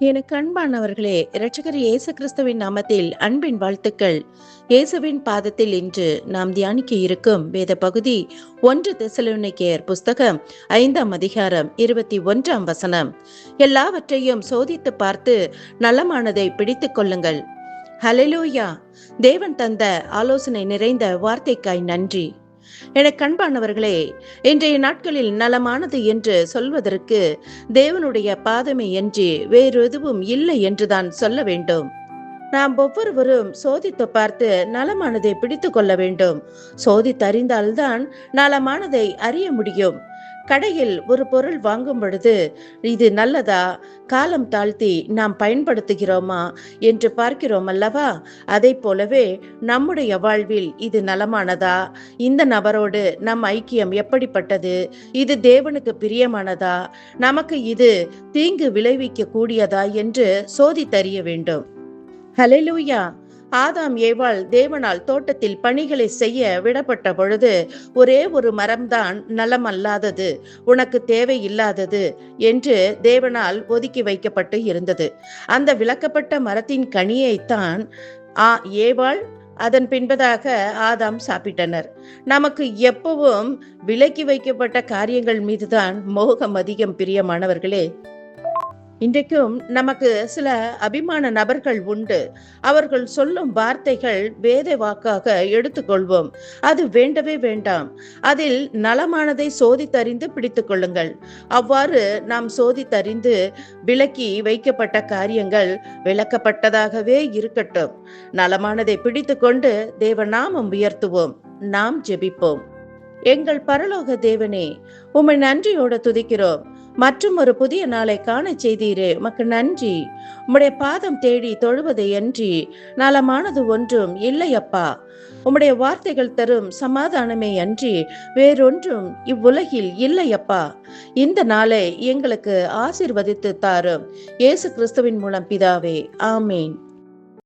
எனக்கு அன்பானவர்களே, இரட்சகர் இயேசு கிறிஸ்துவின் நாமத்தில் அன்பின் வாழ்த்துக்கள். இயேசுவின் பாதத்தில் இன்று நாம் தியானிக்க இருக்கும் வேத பகுதி 1 தெசலோனிக்கேயர் புஸ்தகம் 5ஆம் அதிகாரம் 21ஆம் வசனம். எல்லாவற்றையும் சோதித்து பார்த்து நலமானதை பிடித்துக் கொள்ளுங்கள். ஹல்லேலூயா! தேவன் தந்த ஆலோசனை நிறைந்த வார்த்தைக்காய் நன்றி. எனக்கு அன்பானவர்களே, இன்றைய நாட்களில் நலமானது என்று சொல்வதற்கு தேவனுடைய பாதமே என்று வேறு எதுவும் இல்லை என்றுதான் சொல்ல வேண்டும். நாம் ஒவ்வொருவரும் சோதித்து பார்த்து நலமானதை பிடித்து கொள்ள வேண்டும். சோதித்தறிந்தால்தான் நலமானதை அறிய முடியும். கடையில் ஒரு பொருள் வாங்கும் பொழுது இது நல்லதா, காலம் தாழ்த்தி நாம் பயன்படுத்துகிறோமா என்று பார்க்கிறோம் அல்லவா? அதை போலவே நம்முடைய வாழ்வில் இது நலமானதா, இந்த நபரோடு நம் ஐக்கியம் எப்படிப்பட்டது, இது தேவனுக்கு பிரியமானதா, நமக்கு இது தீங்கு விளைவிக்க கூடியதா என்று சோதித்தறிய வேண்டும். ஹல்லேலூயா! ஆதாம் ஏவாள் தேவனால் தோட்டத்தில் பணிகளை செய்ய விடப்பட்ட பொழுது ஒரே ஒரு மரம்தான் நலமல்லாதது, உனக்கு தேவையில்லாதது என்று தேவனால் ஒதுக்கி வைக்கப்பட்டு இருந்தது. அந்த விலக்கப்பட்ட மரத்தின் கனியைத்தான் ஏவாள் அதன் பின்பதாக ஆதாம் சாப்பிட்டனர். நமக்கு எப்பவும் விலக்கி வைக்கப்பட்ட காரியங்கள் மீதுதான் மோகம் அதிகம், பிரியமானவர்களே. இன்றைக்கும் நமக்கு சில அபிமான நபர்கள் உண்டு. அவர்கள் சொல்லும் வார்த்தைகள் வேத வாக்காக எடுத்துக்கொள்வோம். அது வேண்டவே வேண்டாம். அதில் நலமானதை சோதித்தறிந்து பிடித்துக் கொள்ளுங்கள். அவ்வாறு நாம் சோதித்தறிந்து விலக்கி வைக்கப்பட்ட காரியங்கள் விலக்கப்பட்டதாகவே இருக்கட்டும். நலமானதை பிடித்து கொண்டு தேவ நாமம் உயர்த்துவோம். நாம் ஜெபிப்போம். எங்கள் பரலோக தேவனே, உம்மை நன்றியோடு துதிக்கிறோம். மற்றும் ஒரு புதிய நாளை காண செய்தீரே, உமக்கு நன்றி. உம்முடைய பாதம் தேடி தொழுவதை அன்றி நலமானது ஒன்றும் இல்லையப்பா. உம்முடைய வார்த்தைகள் தரும் சமாதானமே அன்றி வேறொன்றும் இவ்வுலகில் இல்லையப்பா. இந்த நாளை எங்களுக்கு ஆசீர்வதித்து தாரும். இயேசு கிறிஸ்துவின் மூலம் பிதாவே, ஆமேன்.